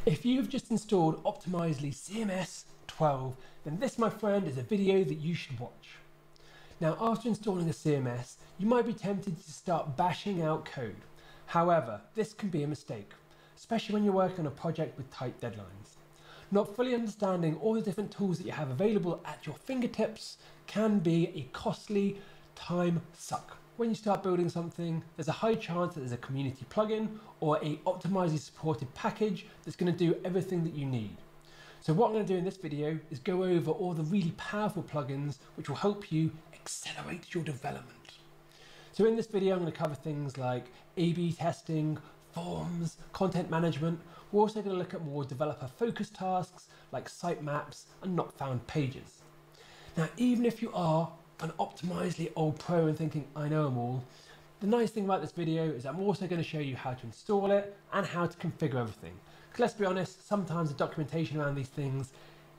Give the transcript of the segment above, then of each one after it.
If you've just installed Optimizely CMS 12, then this, my friend, is a video that you should watch. Now, after installing a CMS, you might be tempted to start bashing out code. However, this can be a mistake, especially when you're working on a project with tight deadlines. Not fully understanding all the different tools that you have available at your fingertips can be a costly time suck. When you start building something, there's a high chance that there's a community plugin or a Optimizely supported package that's going to do everything that you need. So what I'm going to do in this video is go over all the really powerful plugins which will help you accelerate your development. So in this video, I'm going to cover things like A/B testing, forms, content management. We're also going to look at more developer-focused tasks like sitemaps and not found pages. Now, even if you are an Optimizely old pro and thinking, I know them all, the nice thing about this video is I'm also going to show you how to install it and how to configure everything. Because let's be honest, sometimes the documentation around these things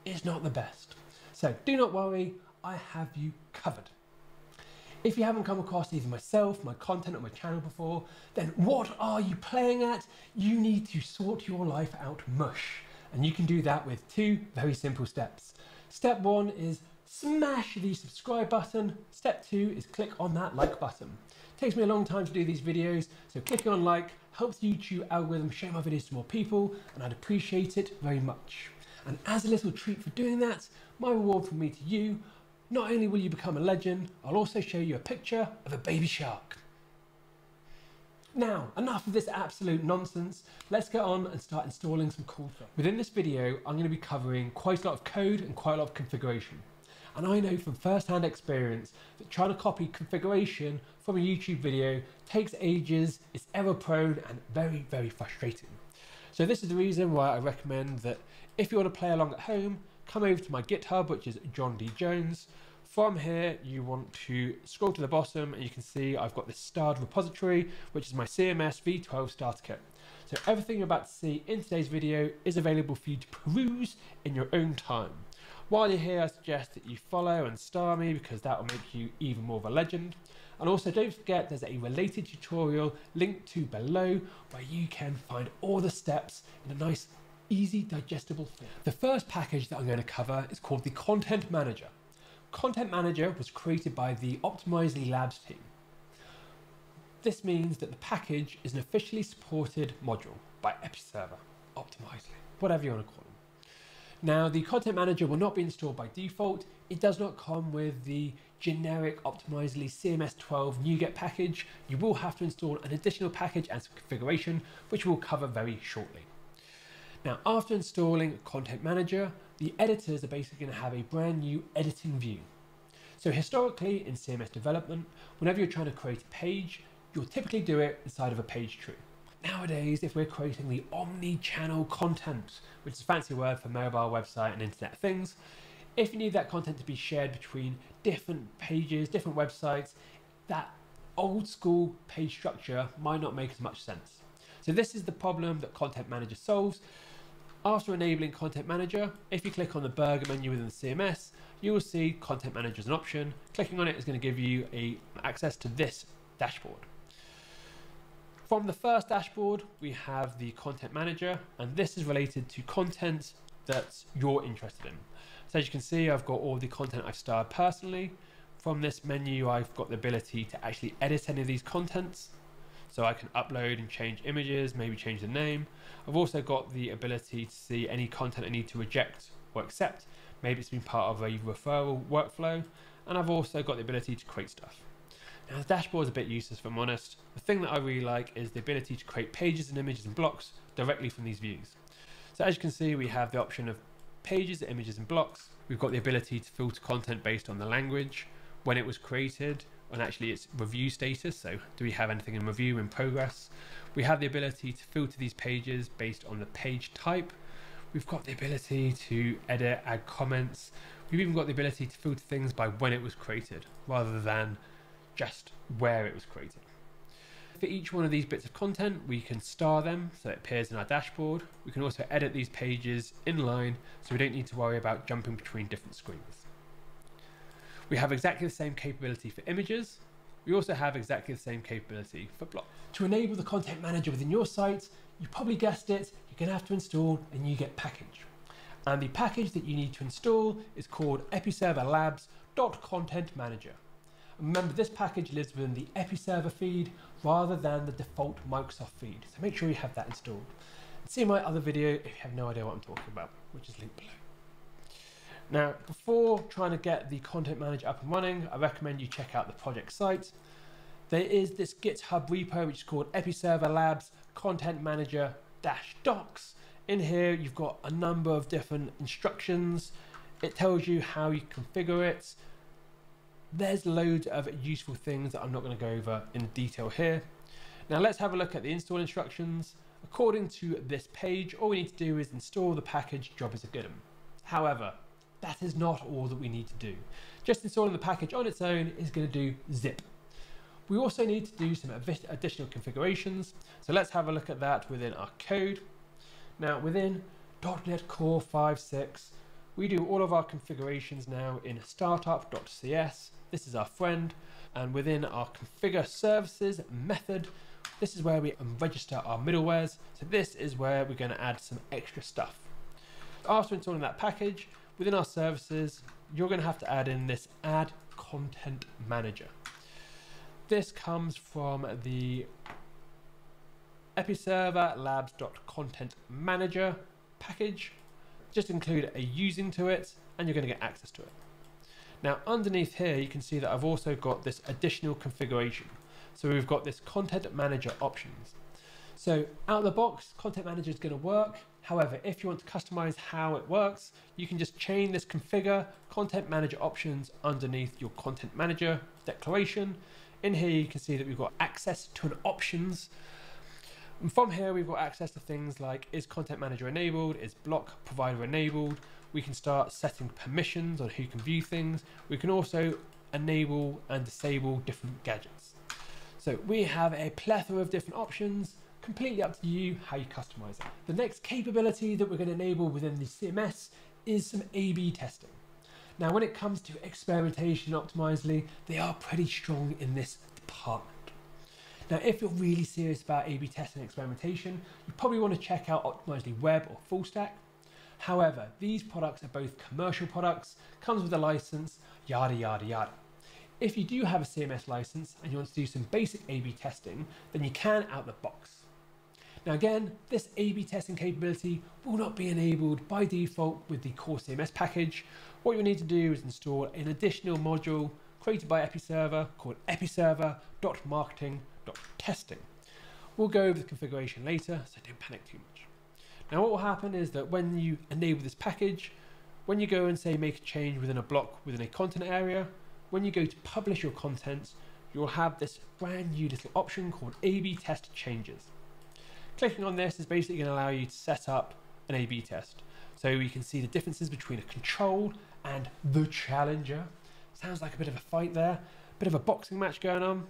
is not the best. So do not worry, I have you covered. If you haven't come across either myself, my content, or my channel before, then what are you playing at? You need to sort your life out mush. And you can do that with two very simple steps. Step one is smash the subscribe button. Step two is click on that like button. It takes me a long time to do these videos, so clicking on like helps the YouTube algorithm show my videos to more people, and I'd appreciate it very much. And as a little treat for doing that, my reward from me to you, not only will you become a legend, I'll also show you a picture of a baby shark. Now, enough of this absolute nonsense. Let's get on and start installing some cool stuff. Within this video, I'm going to be covering quite a lot of code and quite a lot of configuration. And I know from first-hand experience that trying to copy configuration from a YouTube video takes ages, is error-prone and very, very frustrating. So this is the reason why I recommend that if you want to play along at home, come over to my GitHub, which is John D. Jones. From here, you want to scroll to the bottom and you can see I've got this starred repository, which is my CMS v12 starter kit. So everything you're about to see in today's video is available for you to peruse in your own time. While you're here, I suggest that you follow and star me because that will make you even more of a legend. And also don't forget there's a related tutorial linked to below where you can find all the steps in a nice, easy, digestible form. The first package that I'm going to cover is called the Content Manager. Content Manager was created by the Optimizely Labs team. This means that the package is an officially supported module by Episerver, Optimizely, whatever you want to call them. Now, the Content Manager will not be installed by default. It does not come with the generic Optimizely CMS 12 NuGet package. You will have to install an additional package and some configuration, which we'll cover very shortly. Now, after installing Content Manager, the editors are basically going to have a brand new editing view. So historically in CMS development, whenever you're trying to create a page, you'll typically do it inside of a page tree. Nowadays, if we're creating the omni-channel content, which is a fancy word for mobile, website and internet things, if you need that content to be shared between different pages, different websites, that old school page structure might not make as much sense. So this is the problem that Content Manager solves. After enabling Content Manager, if you click on the burger menu within the CMS, you will see Content Manager as an option. Clicking on it is going to give you access to this dashboard. From the first dashboard, we have the Content Manager, and this is related to content that you're interested in. So as you can see, I've got all the content I've starred personally. From this menu, I've got the ability to actually edit any of these contents. So I can upload and change images, maybe change the name. I've also got the ability to see any content I need to reject or accept. Maybe it's been part of a referral workflow. And I've also got the ability to create stuff. Now the dashboard is a bit useless if I'm honest. The thing that I really like is the ability to create pages and images and blocks directly from these views. So as you can see, we have the option of pages, images and blocks. We've got the ability to filter content based on the language, when it was created, and actually its review status. So do we have anything in review, in progress? We have the ability to filter these pages based on the page type. We've got the ability to edit, add comments. We've even got the ability to filter things by when it was created rather than just where it was created. For each one of these bits of content, we can star them so it appears in our dashboard. We can also edit these pages in line so we don't need to worry about jumping between different screens. We have exactly the same capability for images. we also have exactly the same capability for blocks. To enable the content manager within your site, you probably guessed it, you're going to have to install a NuGet package. And the package that you need to install is called episerverlabs.content manager. Remember, this package lives within the Episerver feed rather than the default Microsoft feed, so make sure you have that installed. And see my other video if you have no idea what I'm talking about, which is linked below. Now, before trying to get the content manager up and running, I recommend you check out the project site. There is this GitHub repo which is called Episerverlabs Content Manager -docs. In here, you've got a number of different instructions. It tells you how you configure it. There's loads of useful things that I'm not going to go over in detail here. Now let's have a look at the install instructions. According to this page, all we need to do is install the package job is a good 'un. However, that is not all that we need to do. Just installing the package on its own is going to do zip. We also need to do some additional configurations. So let's have a look at that within our code. Now within .NET Core 5.6, we do all of our configurations now in startup.cs. This is our friend. And within our configure services method, this is where we register our middlewares. So this is where we're going to add some extra stuff. After installing that package, within our services, you're going to have to add in this add content manager. This comes from the episerverlabs.content manager package. Just include a using to it and you're going to get access to it. Now underneath here you can see that I've also got this additional configuration. So we've got this content manager options. So out of the box, content manager is going to work. However, if you want to customize how it works, you can just chain this configure content manager options underneath your content manager declaration. In here you can see that we've got access to an options. And from here we've got access to things like is content manager enabled, is block provider enabled. We can start setting permissions on who can view things. We can also enable and disable different gadgets. So we have a plethora of different options, completely up to you how you customize it. The next capability that we're going to enable within the CMS is some A/B testing. Now when it comes to experimentation Optimizely, they are pretty strong in this department. Now if you're really serious about A/B testing and experimentation, you probably want to check out Optimizely Web or Full Stack. However, these products are both commercial products, comes with a license, yada yada yada. If you do have a CMS license and you want to do some basic A/B testing, then you can out the box. Now again, this A/B testing capability will not be enabled by default with the core CMS package. What you need to do is install an additional module created by Episerver called episerver.marketing.testing. We'll go over the configuration later, so don't panic too much. Now what will happen is that when you enable this package, when you go and say make a change within a block within a content area, when you go to publish your content, you'll have this brand new little option called A/B test changes. Clicking on this is basically going to allow you to set up an A/B test. So you can see the differences between a control and the challenger. Sounds like a bit of a fight there, bit of a boxing match going on.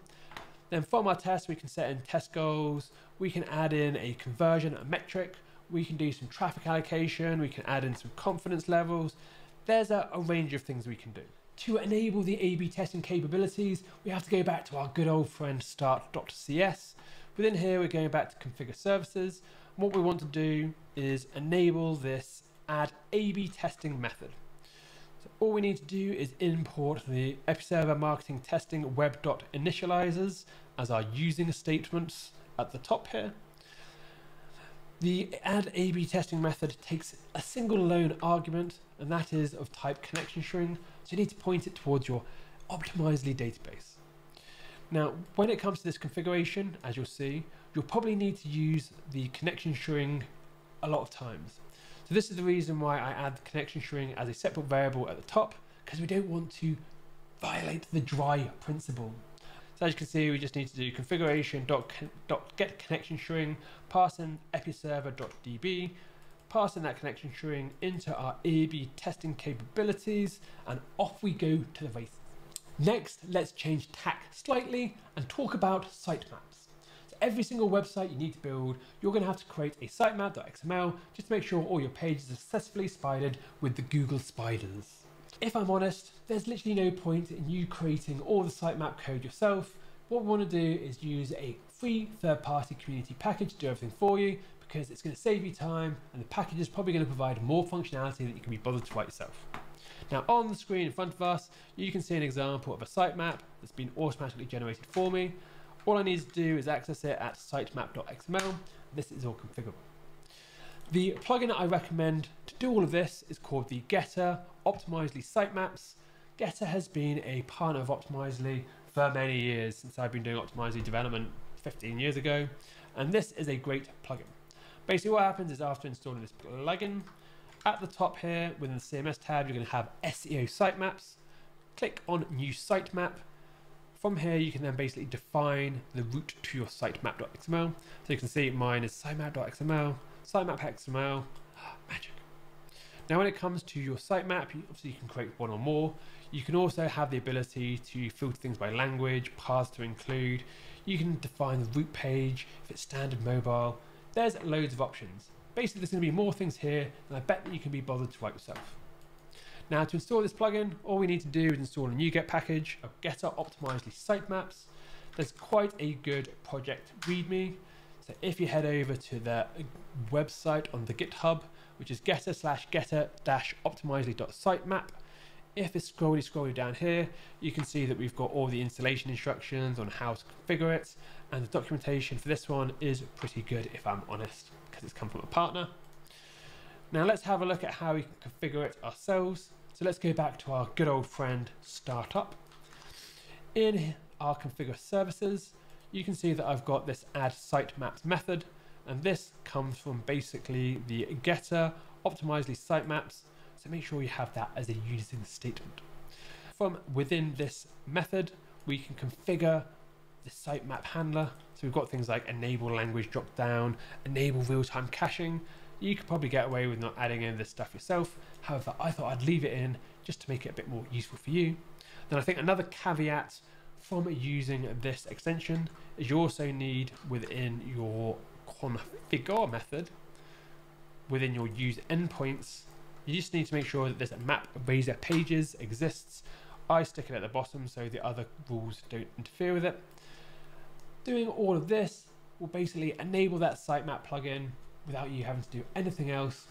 Then from our test, we can set in test goals. We can add in a conversion, a metric. We can do some traffic allocation. We can add in some confidence levels. There's a range of things we can do. To enable the A/B testing capabilities, we have to go back to our good old friend start.cs. Within here, we're going back to configure services. And what we want to do is enable this add A/B testing method. So all we need to do is import the Episerver marketing testing web.initializers as our using statements at the top here. The add A/B testing method takes a single lone argument, and that is of type connection string. So you need to point it towards your Optimizely database. Now, when it comes to this configuration, as you'll see, you'll probably need to use the connection string a lot of times. So this is the reason why I add the connection string as a separate variable at the top, because we don't want to violate the dry principle. So as you can see, we just need to do configuration.get connection string, pass in episerver.db, pass in that connection string into our A/B testing capabilities, and off we go to the races. Next, let's change tack slightly and talk about sitemaps. So every single website you need to build, you're going to have to create a sitemap.xml just to make sure all your pages are successfully spidered with the Google spiders. If I'm honest, there's literally no point in you creating all the sitemap code yourself. what we want to do is use a free third-party community package to do everything for you, because it's going to save you time and the package is probably going to provide more functionality that you can be bothered to write yourself. Now on the screen in front of us, you can see an example of a sitemap that's been automatically generated for me. All I need to do is access it at sitemap.xml. This is all configurable. The plugin that I recommend to do all of this is called the Getter Optimizely Sitemaps. Getter has been a partner of Optimizely for many years, since I've been doing Optimizely development 15 years ago, and this is a great plugin. Basically what happens is, after installing this plugin, at the top here within the CMS tab, you're going to have SEO sitemaps. Click on New Sitemap. From here you can then basically define the route to your sitemap.xml. So you can see mine is sitemap.xml, sitemap.xml, magic. Now when it comes to your sitemap, obviously you can create one or more. You can also have the ability to filter things by language, paths to include. You can define the route page, if it's standard mobile. There's loads of options. Basically there's going to be more things here, and I bet that you can be bothered to write yourself. Now to install this plugin, all we need to do is install a NuGet package of Getter Optimizely Sitemaps. There's quite a good project readme. So if you head over to the website on the GitHub, which is getter/optimizely.sitemap, if it's scrolly down here, you can see that we've got all the installation instructions on how to configure it, and the documentation for this one is pretty good, if I'm honest, because it's come from a partner. Now let's have a look at how we can configure it ourselves. So let's go back to our good old friend Startup. In our configure services, you can see that I've got this add sitemaps method, and this comes from basically the Getter Optimizely Sitemaps. So make sure you have that as a using statement. From within this method, we can configure the sitemap handler. So we've got things like enable language drop down, enable real-time caching. You could probably get away with not adding in this stuff yourself. However, I thought I'd leave it in just to make it a bit more useful for you. Then I think another caveat from using this extension is you also need, within your configure method, within your use endpoints, you just need to make sure that this map razor pages exists. I stick it at the bottom so the other rules don't interfere with it. Doing all of this will basically enable that sitemap plugin without you having to do anything else.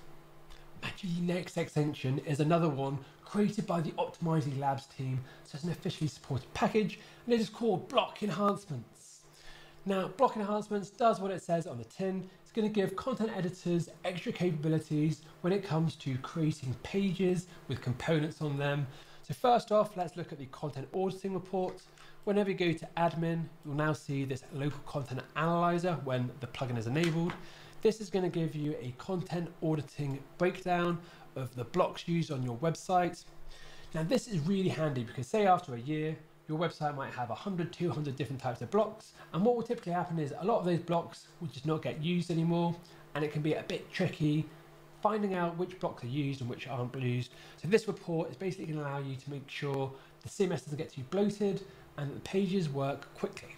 The next extension is another one created by the Optimizely Labs team, so it's an officially supported package, and it is called Block Enhancements. Now, Block Enhancements does what it says on the tin. It's going to give content editors extra capabilities when it comes to creating pages with components on them. So first off, let's look at the content auditing report. Whenever you go to admin, you'll now see this local content analyzer when the plugin is enabled. This is going to give you a content auditing breakdown of the blocks used on your website. Now this is really handy because, say after a year, your website might have 100, 200 different types of blocks, and what will typically happen is a lot of those blocks will just not get used anymore, and it can be a bit tricky finding out which blocks are used and which aren't used. So this report is basically going to allow you to make sure the CMS doesn't get too bloated and that the pages work quickly.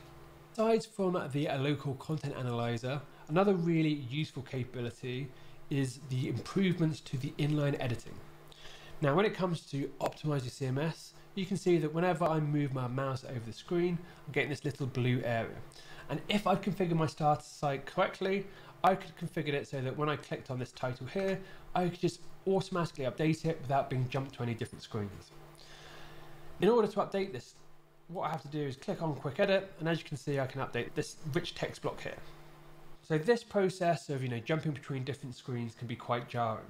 Aside from the local content analyzer, another really useful capability is the improvements to the inline editing. Now when it comes to optimize your CMS, you can see that whenever I move my mouse over the screen, I'm getting this little blue area. And if I configure my starter site correctly, I could configure it so that when I clicked on this title here, I could just automatically update it without being jumped to any different screens. In order to update this, what I have to do is click on Quick Edit, and as you can see, I can update this rich text block here. So this process of jumping between different screens can be quite jarring.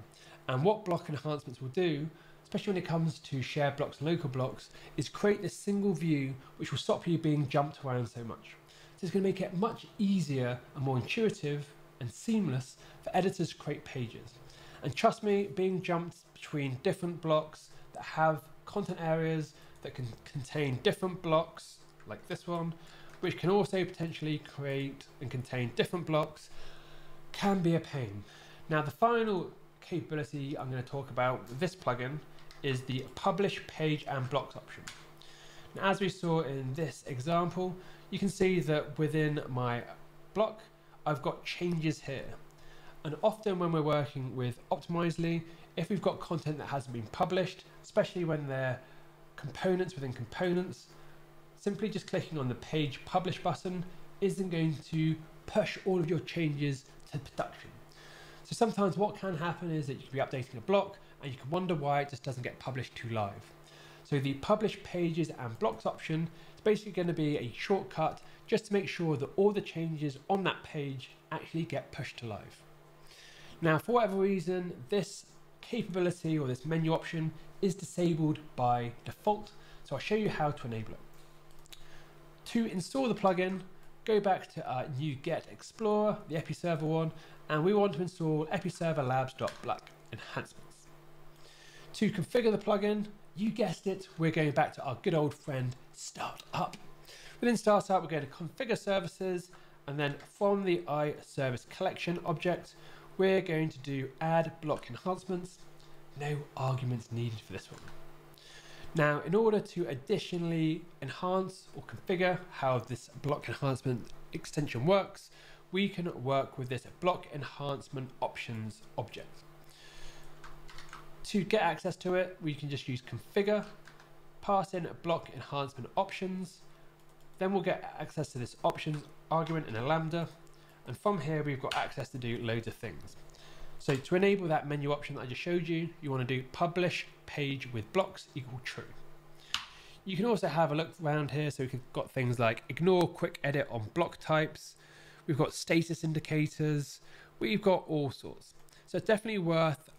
And what Block Enhancements will do, especially when it comes to shared blocks and local blocks, is create this single view which will stop you being jumped around so much. So it's going to make it much easier and more intuitive and seamless for editors to create pages. And trust me, being jumped between different blocks that have content areas that can contain different blocks, like this one, which can also potentially create and contain different blocks, can be a pain. Now the final capability I'm going to talk about with this plugin is the Publish Page and Blocks option. Now, as we saw in this example, you can see that within my block, I've got changes here. And often when we're working with Optimizely, if we've got content that hasn't been published, especially when they're components within components, simply just clicking on the page publish button isn't going to push all of your changes to production. So sometimes what can happen is that you could be updating a block and you can wonder why it just doesn't get published to live. So the publish pages and blocks option is basically going to be a shortcut just to make sure that all the changes on that page actually get pushed to live. Now, for whatever reason, this capability or this menu option is disabled by default. So I'll show you how to enable it. To install the plugin, go back to our new Get Explorer, the Episerver one, and we want to install episerverlabs.black enhancements. To configure the plugin, you guessed it, we're going back to our good old friend Startup. Within Startup, we're going to configure services, and then from the iService collection object, we're going to do add block enhancements. No arguments needed for this one. Now, in order to additionally enhance or configure how this block enhancement extension works, we can work with this block enhancement options object. To get access to it, we can just use configure, pass in block enhancement options, then we'll get access to this options argument in a lambda, and from here we've got access to do loads of things. So to enable that menu option that I just showed you, you want to do publish page with blocks equal true. You can also have a look around here, so we've got things like ignore quick edit on block types, we've got status indicators, we've got all sorts. So it's definitely worth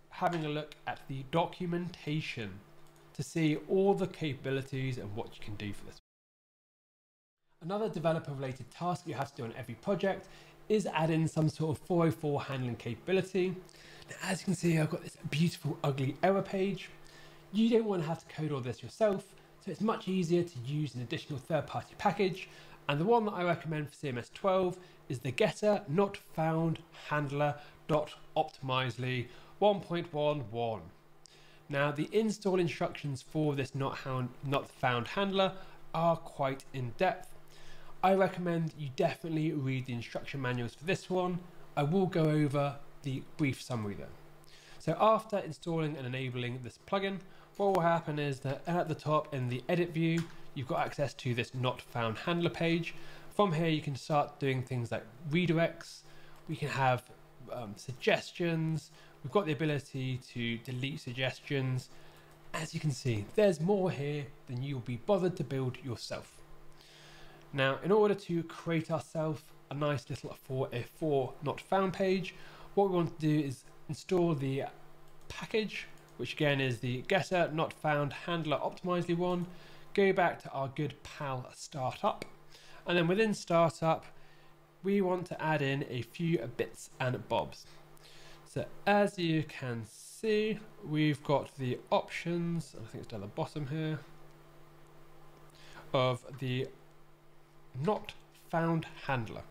having a look at the documentation to see all the capabilities and what you can do for this. Another developer related task you have to do on every project is add in some sort of 404 handling capability. Now, as you can see, I've got this beautiful ugly error page. You don't want to have to code all this yourself, so it's much easier to use an additional third-party package, and the one that I recommend for CMS 12 is the getter not found handler .optimizely 1.11. Now, the install instructions for this not found handler are quite in depth. I recommend you definitely read the instruction manuals for this one. I will go over the brief summary though. So after installing and enabling this plugin, what will happen is that at the top in the edit view, you've got access to this not found handler page. From here, you can start doing things like redirects. We can have suggestions. We've got the ability to delete suggestions. As you can see, there's more here than you'll be bothered to build yourself. Now, in order to create ourselves a nice little 404 not found page, what we want to do is install the package, which again is the getter not found handler optimizely one. Go back to our good pal Startup, and then within Startup, we want to add in a few bits and bobs. So as you can see, we've got the options, I think it's down the bottom here, of the not found handler.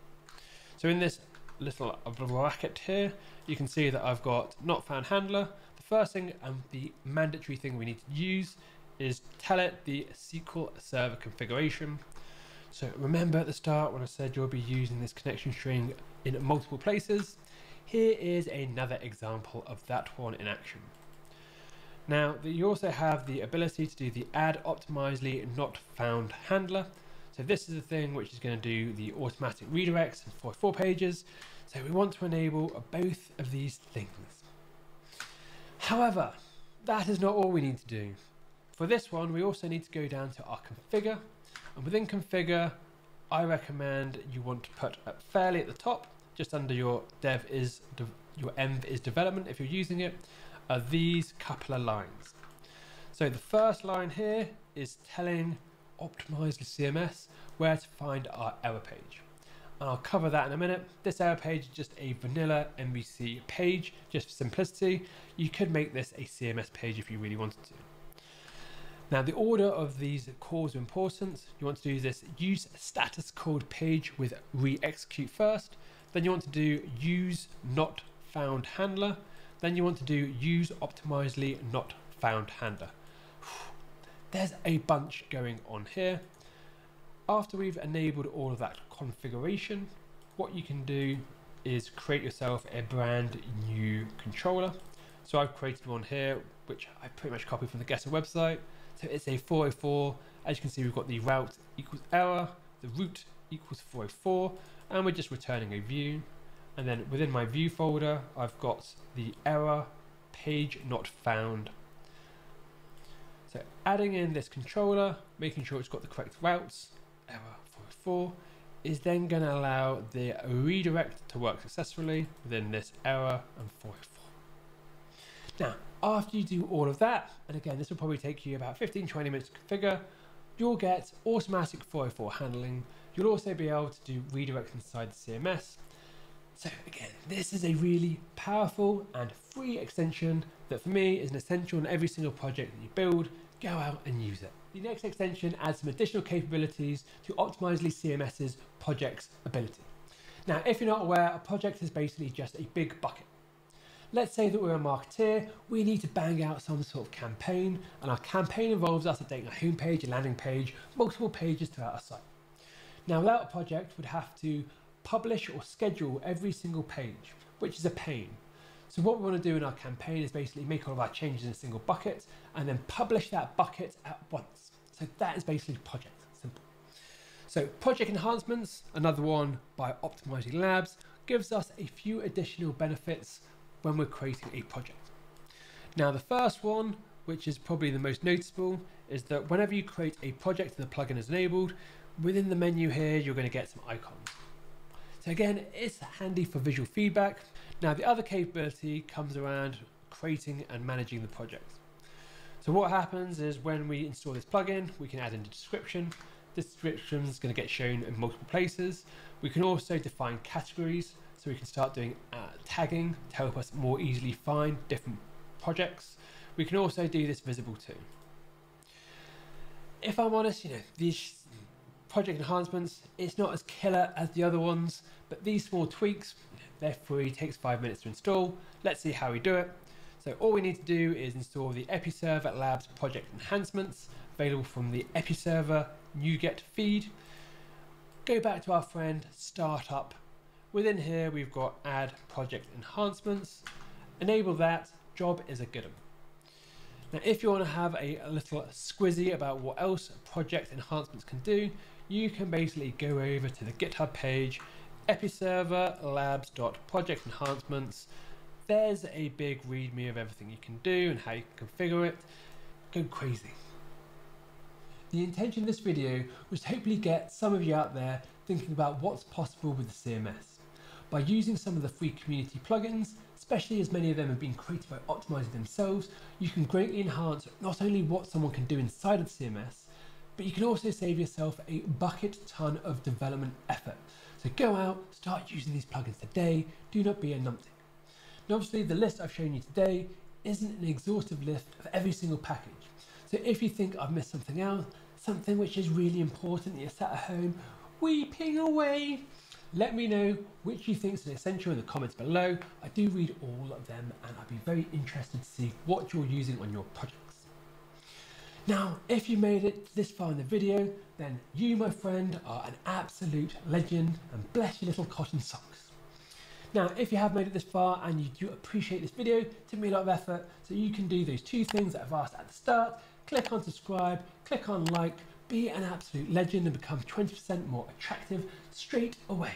So in this little bracket here, you can see that I've got not found handler. The first thing and the mandatory thing we need to use is tell it the SQL server configuration. So remember at the start when I said you'll be using this connection string in multiple places. Here is another example of that one in action. Now, you also have the ability to do the add optimizely not found handler. So this is the thing which is going to do the automatic redirects for 4 pages. So we want to enable both of these things. However, that is not all we need to do. For this one, we also need to go down to our configure. And within configure, I recommend you want to put fairly at the top, just under your env is development if you're using it, are these couple of lines. So the first line here is telling optimize the CMS where to find our error page, and I'll cover that in a minute. This error page is just a vanilla MVC page, just for simplicity. You could make this a CMS page if you really wanted to. Now, the order of these calls are important. You want to do this use status called page with re-execute first, then you want to do use not found handler, then you want to do use optimizely not found handler. There's a bunch going on here. After we've enabled all of that configuration, what you can do is create yourself a brand new controller. So I've created one here, which I pretty much copied from the Getter website. So it's a 404. As you can see, we've got the route equals error, the route equals 404, and we're just returning a view. And then within my view folder, I've got the error page not found. So adding in this controller, making sure it's got the correct routes, error 404, is then going to allow the redirect to work successfully within this error and 404. Now, after you do all of that, and again, this will probably take you about 15-20 minutes to configure, you'll get automatic 404 handling. You'll also be able to do redirects inside the CMS. So again, this is a really powerful and free extension that for me is an essential in every single project that you build. Go out and use it. The next extension adds some additional capabilities to Optimizely CMS's project's ability. Now, if you're not aware, a project is basically just a big bucket. Let's say that we're a marketeer, we need to bang out some sort of campaign, and our campaign involves us updating a homepage, a landing page, multiple pages throughout our site. Now, without a project, we'd have to publish or schedule every single page, which is a pain. So what we want to do in our campaign is basically make all of our changes in a single bucket and then publish that bucket at once. So that is basically project, simple. So project enhancements, another one by Optimizely Labs, gives us a few additional benefits when we're creating a project. Now the first one, which is probably the most noticeable, is that whenever you create a project and the plugin is enabled, within the menu here, you're going to get some icons. So again, it's handy for visual feedback. Now the other capability comes around creating and managing the project. So what happens is when we install this plugin, we can add in a description. This description is going to get shown in multiple places. We can also define categories, so we can start doing tagging to help us more easily find different projects. We can also do this visible too. If I'm honest, these project enhancements, it's not as killer as the other ones, but these small tweaks, they're free, takes 5 minutes to install. Let's see how we do it. So all we need to do is install the Episerver Labs project enhancements, available from the Episerver NuGet feed. Go back to our friend Startup. Within here, we've got add project enhancements. Enable that, job is a good one. Now, if you want to have a little squizzy about what else project enhancements can do, you can basically go over to the GitHub page, Episerver Labs.project enhancements. There's a big readme of everything you can do and how you can configure it. Go crazy. The intention of this video was to hopefully get some of you out there thinking about what's possible with the CMS. By using some of the free community plugins, especially as many of them have been created by Optimizely themselves, you can greatly enhance not only what someone can do inside of the CMS, but you can also save yourself a bucket ton of development effort. So go out, start using these plugins today, do not be a numpty. Now obviously the list I've shown you today isn't an exhaustive list of every single package. So if you think I've missed something out, something which is really important, you're sat at home weeping away, let me know which you think is an essential in the comments below. I do read all of them and I'd be very interested to see what you're using on your projects. Now, if you made it this far in the video, then you, my friend, are an absolute legend and bless your little cotton socks. Now, if you have made it this far and you do appreciate this video, it took me a lot of effort, so you can do those two things that I've asked at the start. Click on subscribe, click on like, be an absolute legend and become 20% more attractive straight away.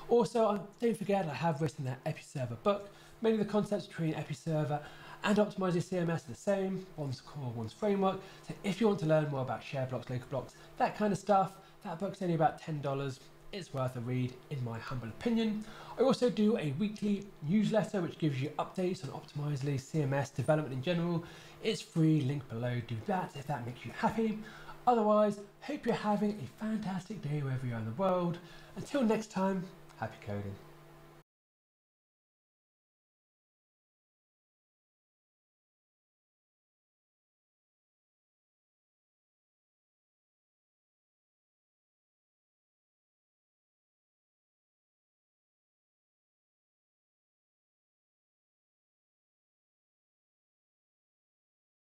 Also, don't forget I have written that Episerver book. Many of the concepts between Episerver and Optimizely CMS are the same. One's core, one's framework. So if you want to learn more about share blocks, local blocks, that kind of stuff, that book's only about $10. It's worth a read in my humble opinion. I also do a weekly newsletter which gives you updates on Optimizely CMS development in general. It's free, link below, do that if that makes you happy. Otherwise, hope you're having a fantastic day wherever you are in the world. Until next time, happy coding.